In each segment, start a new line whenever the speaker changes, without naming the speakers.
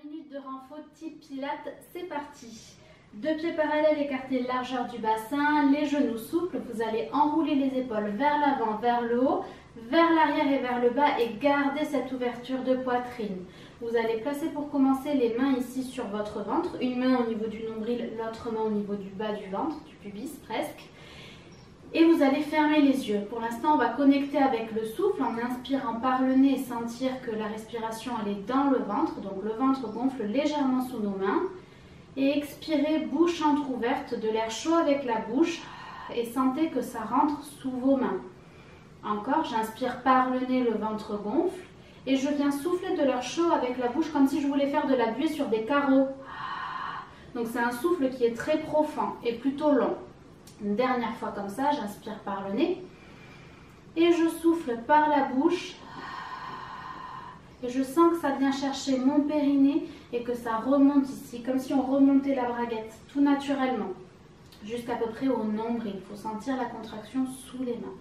minutes de renfo type pilates, c'est parti. Deux pieds parallèles, écartez largeur du bassin, les genoux souples. Vous allez enrouler les épaules vers l'avant, vers le haut, vers l'arrière et vers le bas et garder cette ouverture de poitrine. Vous allez placer pour commencer les mains ici sur votre ventre, une main au niveau du nombril, l'autre main au niveau du bas du ventre, du pubis presque. Et vous allez fermer les yeux. Pour l'instant, on va connecter avec le souffle en inspirant par le nez et sentir que la respiration elle est dans le ventre. Donc le ventre gonfle légèrement sous nos mains. Et expirez, bouche entrouverte, de l'air chaud avec la bouche. Et sentez que ça rentre sous vos mains. Encore, j'inspire par le nez, le ventre gonfle. Et je viens souffler de l'air chaud avec la bouche comme si je voulais faire de la buée sur des carreaux. Donc c'est un souffle qui est très profond et plutôt long. Une dernière fois comme ça, j'inspire par le nez et je souffle par la bouche et je sens que ça vient chercher mon périnée et que ça remonte ici, comme si on remontait la braguette, tout naturellement, jusqu'à peu près au nombril. Il faut sentir la contraction sous les mains.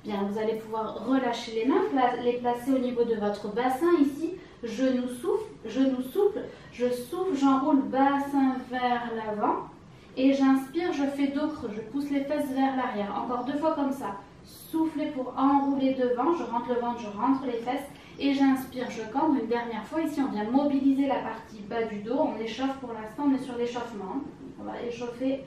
Bien, vous allez pouvoir relâcher les mains, les placer au niveau de votre bassin ici, genoux souples, je souffle, j'enroule bassin vers l'avant. Et j'inspire, je fais dos creux, je pousse les fesses vers l'arrière. Encore deux fois comme ça. Soufflez pour enrouler devant, je rentre le ventre, je rentre les fesses. Et j'inspire, je cambre une dernière fois. Ici, on vient mobiliser la partie bas du dos. On échauffe pour l'instant, on est sur l'échauffement. On va échauffer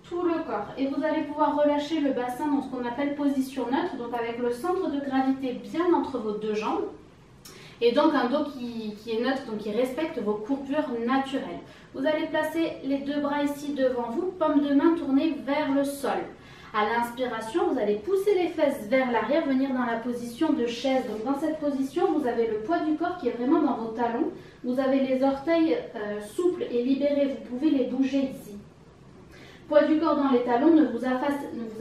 tout le corps. Et vous allez pouvoir relâcher le bassin dans ce qu'on appelle position neutre. Donc avec le centre de gravité bien entre vos deux jambes. Et donc un dos qui est neutre, donc qui respecte vos courbures naturelles. Vous allez placer les deux bras ici devant vous, paume de main tournée vers le sol. À l'inspiration, vous allez pousser les fesses vers l'arrière, venir dans la position de chaise. Donc dans cette position, vous avez le poids du corps qui est vraiment dans vos talons. Vous avez les orteils souples et libérés, vous pouvez les bouger ici. Poids du corps dans les talons, ne vous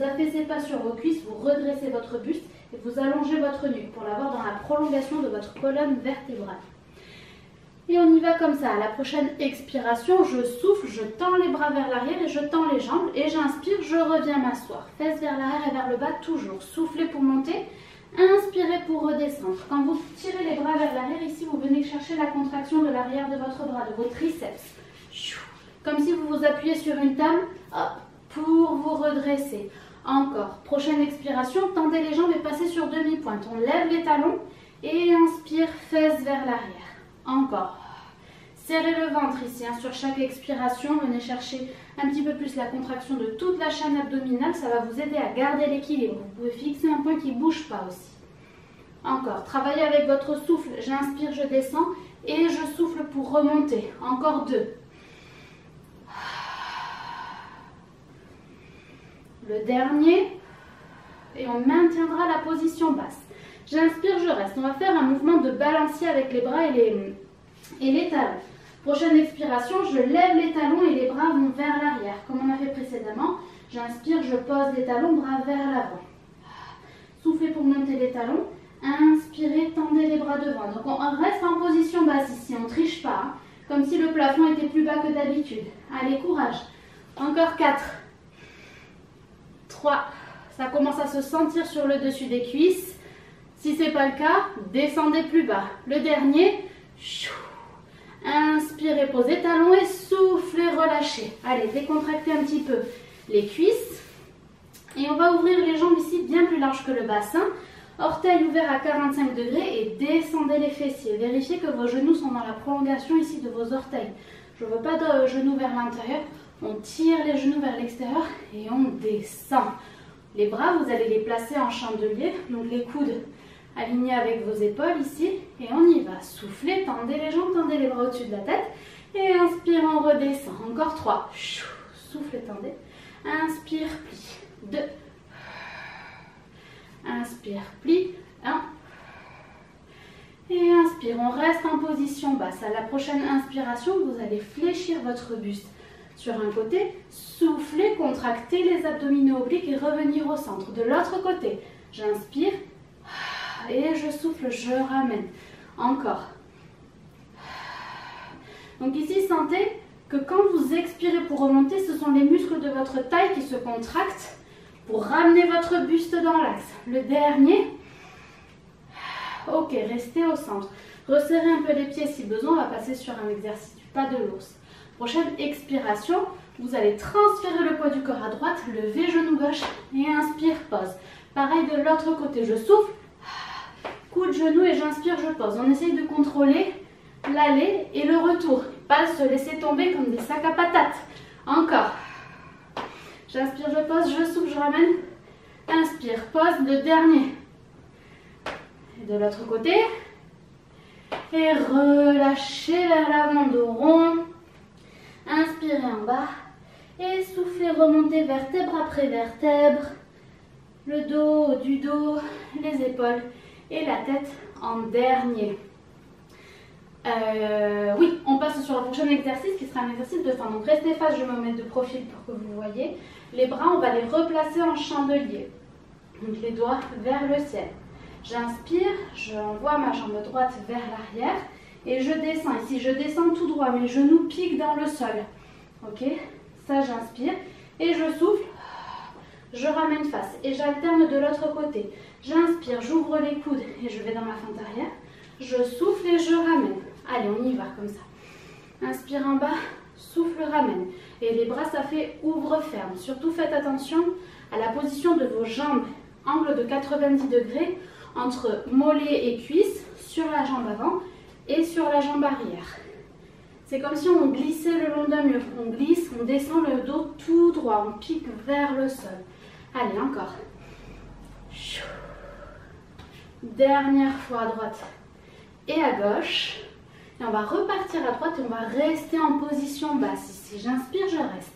affaissez pas sur vos cuisses, vous redressez votre buste et vous allongez votre nuque pour l'avoir dans la prolongation de votre colonne vertébrale. Et on y va comme ça. À la prochaine expiration, je souffle, je tends les bras vers l'arrière et je tends les jambes. Et j'inspire, je reviens m'asseoir. Fesses vers l'arrière et vers le bas, toujours. Soufflez pour monter, inspirez pour redescendre. Quand vous tirez les bras vers l'arrière, ici, vous venez chercher la contraction de l'arrière de votre bras, de vos triceps. Comme si vous vous appuyez sur une table, hop, pour vous redresser. Encore. Prochaine expiration, tendez les jambes et passez sur demi-pointe. On lève les talons et inspire, fesses vers l'arrière. Encore. Serrez le ventre ici. Sur chaque expiration, venez chercher un petit peu plus la contraction de toute la chaîne abdominale. Ça va vous aider à garder l'équilibre. Vous pouvez fixer un point qui ne bouge pas aussi. Encore. Travaillez avec votre souffle. J'inspire, je descends et je souffle pour remonter. Encore deux. Le dernier, et on maintiendra la position basse. J'inspire, je reste. On va faire un mouvement de balancier avec les bras et les talons. Prochaine expiration, je lève les talons et les bras vont vers l'arrière, comme on a fait précédemment. J'inspire, je pose les talons, bras vers l'avant. Soufflez pour monter les talons. Inspirez, tendez les bras devant. Donc on reste en position basse ici, on ne triche pas, hein, comme si le plafond était plus bas que d'habitude. Allez, courage. Encore 4. 3, ça commence à se sentir sur le dessus des cuisses. Si ce n'est pas le cas, descendez plus bas. Le dernier, inspirez, posez talons et soufflez, relâchez. Allez, décontractez un petit peu les cuisses. Et on va ouvrir les jambes ici bien plus larges que le bassin. Orteils ouverts à 45 degrés et descendez les fessiers. Vérifiez que vos genoux sont dans la prolongation ici de vos orteils. Je ne veux pas de genoux vers l'intérieur. On tire les genoux vers l'extérieur et on descend. Les bras, vous allez les placer en chandelier, donc les coudes alignés avec vos épaules ici. Et on y va. Soufflez, tendez les jambes, tendez les bras au-dessus de la tête. Et inspire, on redescend. Encore 3. Soufflez, tendez. Inspire, plie. 2. Inspire, plie. 1. Et inspire, on reste en position basse. À la prochaine inspiration, vous allez fléchir votre buste sur un côté, soufflez, contractez les abdominaux obliques et revenir au centre. De l'autre côté, j'inspire et je souffle, je ramène. Encore. Donc ici, sentez que quand vous expirez pour remonter, ce sont les muscles de votre taille qui se contractent pour ramener votre buste dans l'axe. Le dernier, ok, restez au centre. Resserrez un peu les pieds si besoin, on va passer sur un exercice du pas de l'ours. Prochaine expiration, vous allez transférer le poids du corps à droite, lever genou gauche et inspire, pose. Pareil de l'autre côté, je souffle, coup de genou et j'inspire, je pose. On essaye de contrôler l'aller et le retour, pas se laisser tomber comme des sacs à patates. Encore. J'inspire, je pose, je souffle, je ramène. Inspire, pose, le dernier. Et de l'autre côté. Et relâchez vers l'avant, dos rond. Inspirez en bas. Et soufflez, remontez vertèbre après vertèbre. Le dos, du dos, les épaules et la tête en dernier. Oui, on passe sur le prochain exercice qui sera un exercice de fin. Donc restez face, je vais me mettre de profil pour que vous voyez. Les bras, on va les replacer en chandelier. Donc les doigts vers le ciel. J'inspire, j'envoie ma jambe droite vers l'arrière et je descends. Ici, je descends tout droit, mes genoux piquent dans le sol. Ok, ça j'inspire et je souffle. Je ramène face et j'alterne de l'autre côté. J'inspire, j'ouvre les coudes et je vais dans ma fente arrière. Je souffle et je ramène. Allez, on y va comme ça. Inspire en bas, souffle, ramène. Et les bras, ça fait ouvre-ferme. Surtout, faites attention à la position de vos jambes. Angle de 90 degrés entre mollet et cuisse sur la jambe avant et sur la jambe arrière. C'est comme si on glissait le long d'un mur. On glisse, on descend le dos tout droit. On pique vers le sol. Allez, encore. Dernière fois à droite et à gauche. Et on va repartir à droite et on va rester en position basse. Ici, j'inspire, je reste.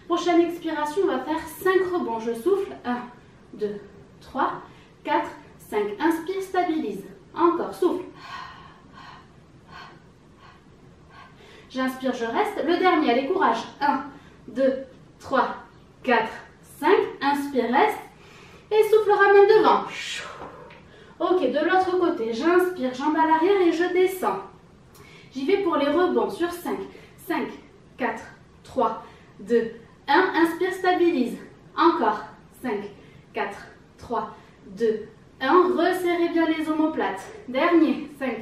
Prochaine expiration, on va faire 5 rebonds. Je souffle. 1, 2, 3, 4, 5. Inspire, stabilise. Encore, souffle. J'inspire, je reste. Le dernier, allez, courage. 1, 2, 3, 4, 5. Inspire, reste. Et souffle, ramène devant. Ok, de l'autre côté, j'inspire, jambe à l'arrière et je descends. J'y vais pour les rebonds sur 5. 5, 4, 3, 2, 1. Inspire, stabilise. Encore. 5, 4, 3, 2, 1. Resserrez bien les omoplates. Dernier. 5,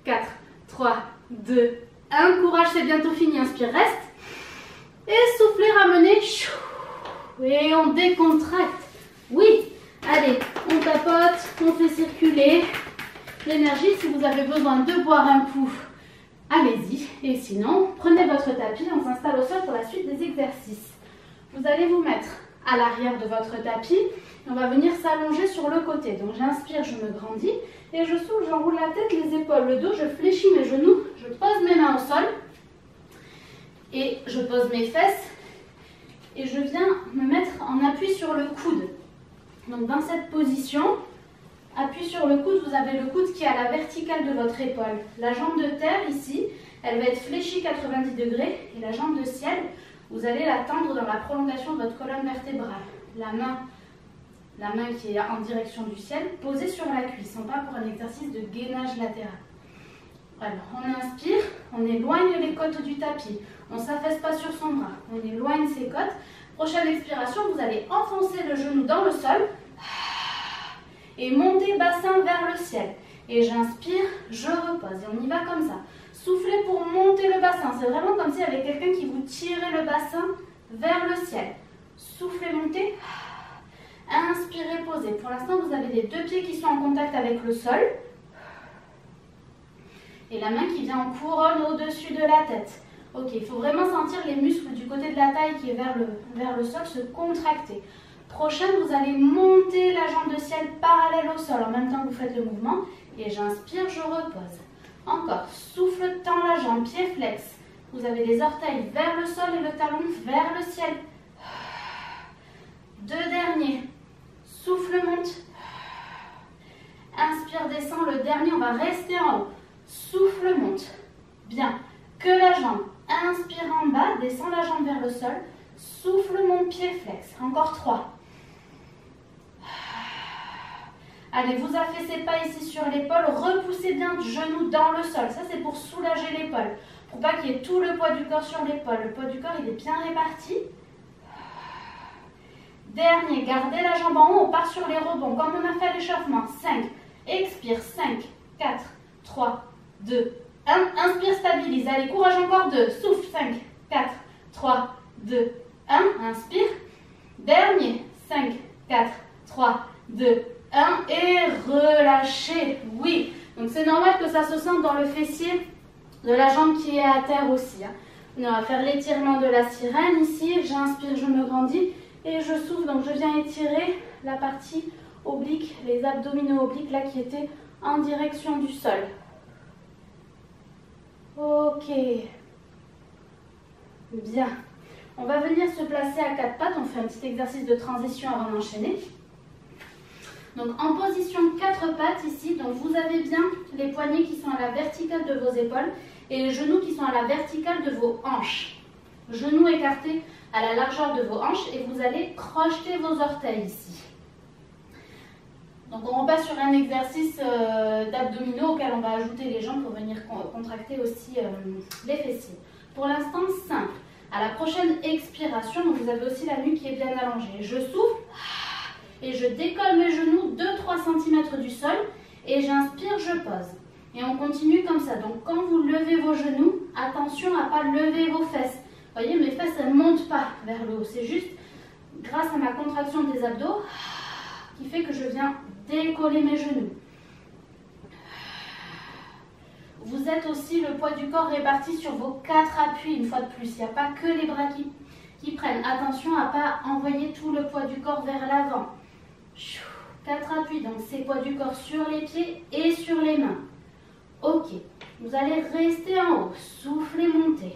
4, 3, 2, 1. Courage, c'est bientôt fini. Inspire, reste. Et soufflez, ramenez. Et on décontracte. Oui. Allez, on tapote, on fait circuler l'énergie. Si vous avez besoin de boire un coup, allez-y. Et sinon, prenez votre tapis, on s'installe au sol pour la suite des exercices. Vous allez vous mettre à l'arrière de votre tapis et on va venir s'allonger sur le côté. Donc j'inspire, je me grandis et je souffle, j'enroule la tête, les épaules, le dos, je fléchis mes genoux, je pose mes mains au sol et je pose mes fesses et je viens me mettre en appui sur le coude. Donc dans cette position, appui sur le coude, vous avez le coude qui est à la verticale de votre épaule. La jambe de terre ici, elle va être fléchie 90 degrés et la jambe de ciel, vous allez la tendre dans la prolongation de votre colonne vertébrale. La main qui est en direction du ciel, posée sur la cuisse. On part pour un exercice de gainage latéral. Alors on inspire, on éloigne les côtes du tapis. On ne s'affaisse pas sur son bras, on éloigne ses côtes. Prochaine expiration, vous allez enfoncer le genou dans le sol et monter bassin vers le ciel. Et j'inspire, je repose. Et on y va comme ça. Soufflez pour monter le bassin. C'est vraiment comme s'il y avait quelqu'un qui vous tirait le bassin vers le ciel. Soufflez, montez. Inspirez, posez. Pour l'instant, vous avez les deux pieds qui sont en contact avec le sol. Et la main qui vient en couronne au-dessus de la tête. Ok, il faut vraiment sentir les muscles du côté de la taille qui est vers le sol se contracter. Prochaine, vous allez monter la jambe de ciel parallèle au sol en même temps que vous faites le mouvement. Et j'inspire, je repose. Encore, souffle, tend la jambe, pied flex. Vous avez les orteils vers le sol et le talon vers le ciel. Deux derniers. Souffle, monte. Inspire, descend. Le dernier, on va rester en haut. Souffle, monte. Bien. Que la jambe. Inspire en bas, descend la jambe vers le sol. Souffle, monte, pied flex. Encore 3. Allez, vous affaissez pas ici sur l'épaule. Repoussez bien le genou dans le sol. Ça, c'est pour soulager l'épaule. Pour pas qu'il y ait tout le poids du corps sur l'épaule. Le poids du corps, il est bien réparti. Dernier, gardez la jambe en haut. On part sur les rebonds, comme on a fait à l'échauffement. 5. Expire. 5, 4, 3, 2, 1. Inspire, stabilise. Allez, courage encore. 2. Souffle. 5, 4, 3, 2, 1. Inspire. Dernier. 5, 4, 3, 2, 1. Et relâchez. Oui. Donc c'est normal que ça se sente dans le fessier de la jambe qui est à terre aussi. On va faire l'étirement de la sirène ici. J'inspire, je me grandis et je souffle. Donc je viens étirer la partie oblique, les abdominaux obliques là qui étaient en direction du sol. Ok. Bien. On va venir se placer à quatre pattes. On fait un petit exercice de transition avant d'enchaîner. Donc en position quatre pattes ici, donc vous avez bien les poignets qui sont à la verticale de vos épaules et les genoux qui sont à la verticale de vos hanches. Genoux écartés à la largeur de vos hanches et vous allez crocheter vos orteils ici. Donc on repasse sur un exercice d'abdominaux auquel on va ajouter les jambes pour venir contracter aussi les fessiers. Pour l'instant, simple. À la prochaine expiration, donc vous avez aussi la nuque qui est bien allongée. Je souffle et je décolle mes genoux 2-3 cm du sol et j'inspire, je pose. Et on continue comme ça. Donc quand vous levez vos genoux, attention à ne pas lever vos fesses. Vous voyez, mes fesses, elles ne montent pas vers le haut. C'est juste grâce à ma contraction des abdos qui fait que je viens décoller mes genoux. Vous êtes aussi le poids du corps réparti sur vos 4 appuis une fois de plus. Il n'y a pas que les bras qui prennent. Attention à ne pas envoyer tout le poids du corps vers l'avant. 4 appuis, donc c'est poids du corps sur les pieds et sur les mains. Ok, vous allez rester en haut, soufflez, montez.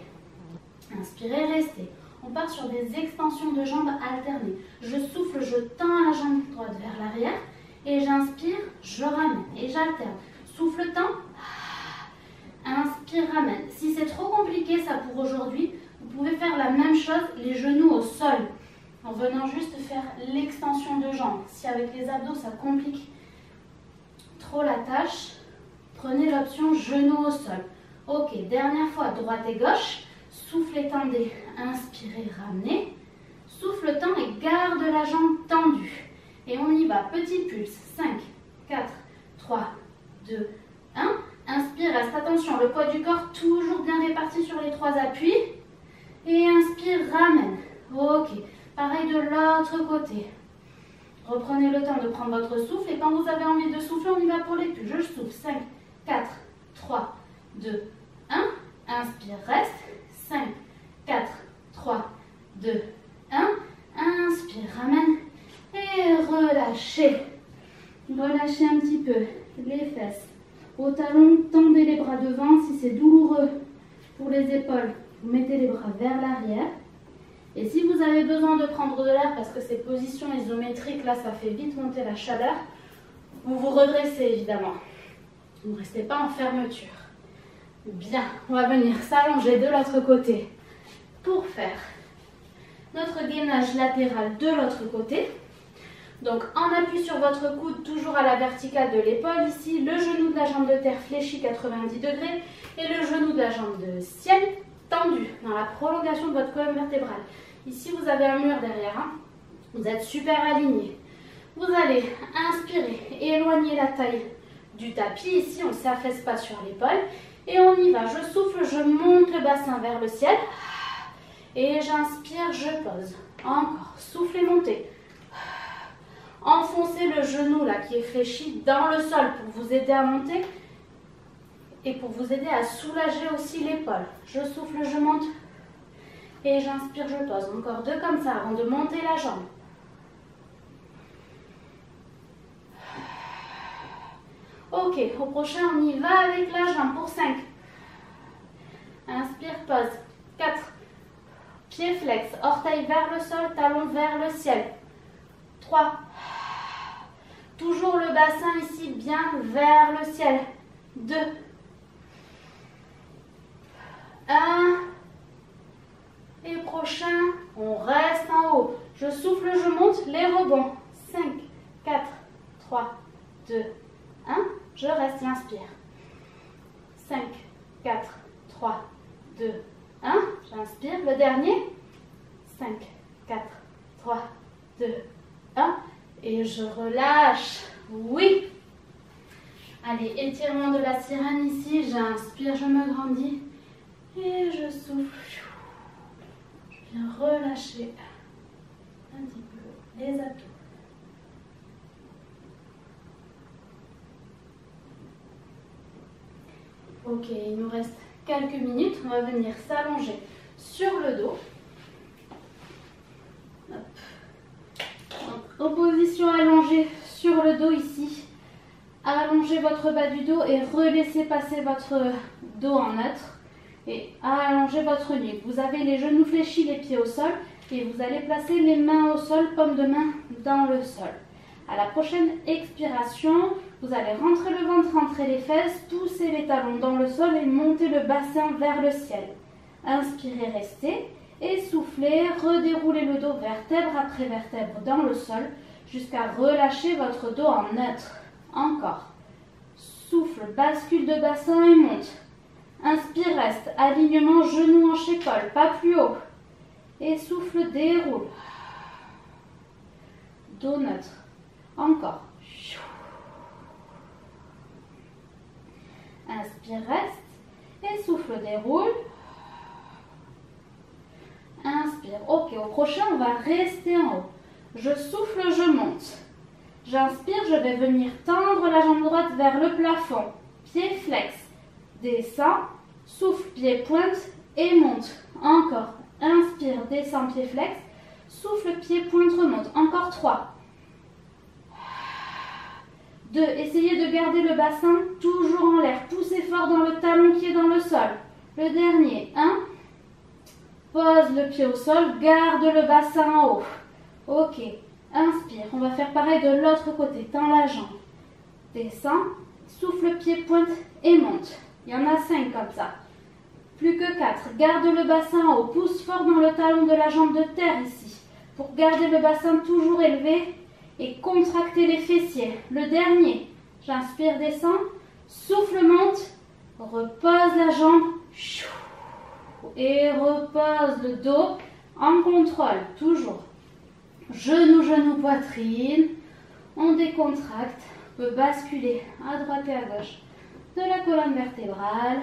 Inspirez, restez. On part sur des extensions de jambes alternées. Je souffle, je tends la jambe droite vers l'arrière et j'inspire, je ramène et j'alterne. Souffle, tend, inspire, ramène. Si c'est trop compliqué ça pour aujourd'hui, vous pouvez faire la même chose, les genoux au sol, en venant juste faire l'extension de jambes. Si avec les abdos ça complique trop la tâche, prenez l'option genoux au sol. Ok, dernière fois, droite et gauche. Soufflez, tendez, inspirez, ramenez. Souffle, tend et garde la jambe tendue. Et on y va, petit pulse. 5, 4, 3, 2, 1. Inspire, reste attention, le poids du corps toujours bien réparti sur les 3 appuis. Et inspire, ramène. Ok, pareil de l'autre côté. Reprenez le temps de prendre votre souffle et quand vous avez envie de souffler, on y va pour les pulses. Je souffle, 5, 4, 3, 2, 1. Inspire, reste. 5, 4, 3, 2, 1. Inspire, ramène et relâchez. Relâchez un petit peu les fesses. Au talon, tendez les bras devant. Si c'est douloureux pour les épaules, vous mettez les bras vers l'arrière. Et si vous avez besoin de prendre de l'air parce que ces positions isométriques, là, ça fait vite monter la chaleur, vous vous redressez évidemment. Vous ne restez pas en fermeture. Bien, on va venir s'allonger de l'autre côté pour faire notre gainage latéral de l'autre côté. Donc en appui sur votre coude, toujours à la verticale de l'épaule, ici, le genou de la jambe de terre fléchi 90 degrés et le genou de la jambe de ciel tendu dans la prolongation de votre colonne vertébrale. Ici, vous avez un mur derrière, hein. Vous êtes super aligné. Vous allez inspirer et éloigner la taille du tapis. Ici, on ne s'affaisse pas sur l'épaule. Et on y va. Je souffle, je monte le bassin vers le ciel. Et j'inspire, je pose. Encore. Soufflez, montez. Enfoncez le genou là qui est fléchi dans le sol pour vous aider à monter. Et pour vous aider à soulager aussi l'épaule. Je souffle, je monte. Et j'inspire, je pose. Encore 2 comme ça avant de monter la jambe. Ok, au prochain, on y va avec la jambe pour 5. Inspire, pose. 4. Pied flex, orteil vers le sol, talon vers le ciel. 3. Toujours le bassin ici bien vers le ciel. 2. 1. Et prochain, on reste en haut. Je souffle, je monte, les rebonds. 5, 4, 3, 2, 1. Je reste, j'inspire. 5, 4, 3, 2, 1. J'inspire. Le dernier. 5, 4, 3, 2, 1. Et je relâche. Oui. Allez, étirement de la sirène ici. J'inspire, je me grandis. Et je souffle. Je viens relâcher un petit peu les abdos. Ok, il nous reste quelques minutes. On va venir s'allonger sur le dos. En position allongée sur le dos ici. Allongez votre bas du dos et relaissez passer votre dos en neutre. Et allongez votre nuque. Vous avez les genoux fléchis, les pieds au sol. Et vous allez placer les mains au sol, paume de main dans le sol. À la prochaine expiration, vous allez rentrer le ventre, rentrer les fesses, pousser les talons dans le sol et monter le bassin vers le ciel. Inspirez, restez. Et soufflez, redéroulez le dos vertèbre après vertèbre dans le sol jusqu'à relâcher votre dos en neutre. Encore. Souffle, bascule de bassin et monte. Inspire, reste. Alignement, genoux hanches épaule, pas plus haut. Et souffle, déroule. Dos neutre. Encore. Inspire, reste. Et souffle, déroule. Inspire. Ok, au prochain, on va rester en haut. Je souffle, je monte. J'inspire, je vais venir tendre la jambe droite vers le plafond. Pied flex. Descends. Souffle, pied pointe et monte. Encore. Inspire, descends, pied flex. Souffle, pied pointe, remonte. Encore 3. 2. Essayez de garder le bassin toujours en l'air. Poussez fort dans le talon qui est dans le sol. Le dernier. 1. Pose le pied au sol, garde le bassin en haut. Ok, inspire. On va faire pareil de l'autre côté. Tends la jambe. Descends, souffle, pied, pointe et monte. Il y en a 5 comme ça. Plus que 4. Garde le bassin en haut. Pousse fort dans le talon de la jambe de terre ici. Pour garder le bassin toujours élevé et contracter les fessiers. Le dernier. J'inspire, descends. Souffle, monte. Repose la jambe. Et repose le dos en contrôle, toujours. Genou, genou, poitrine. On décontracte. On peut basculer à droite et à gauche de la colonne vertébrale.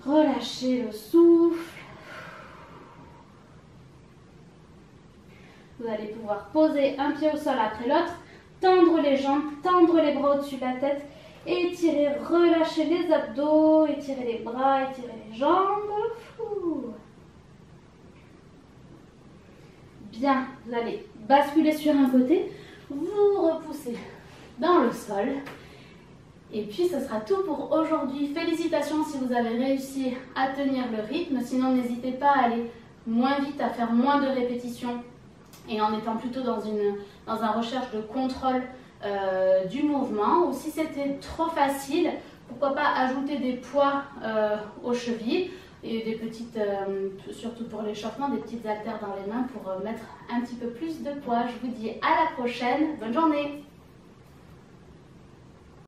Relâchez le souffle. Vous allez pouvoir poser un pied au sol après l'autre, tendre les jambes, tendre les bras au-dessus de la tête. Étirez, relâchez les abdos, étirez les bras, étirez les jambes. Bien, vous allez basculer sur un côté, vous repoussez dans le sol. Et puis, ce sera tout pour aujourd'hui. Félicitations si vous avez réussi à tenir le rythme. Sinon, n'hésitez pas à aller moins vite, à faire moins de répétitions. Et en étant plutôt dans une recherche de contrôle du mouvement, ou si c'était trop facile, pourquoi pas ajouter des poids aux chevilles et des petites, surtout pour l'échauffement, des petites haltères dans les mains pour mettre un petit peu plus de poids. Je vous dis à la prochaine, bonne journée!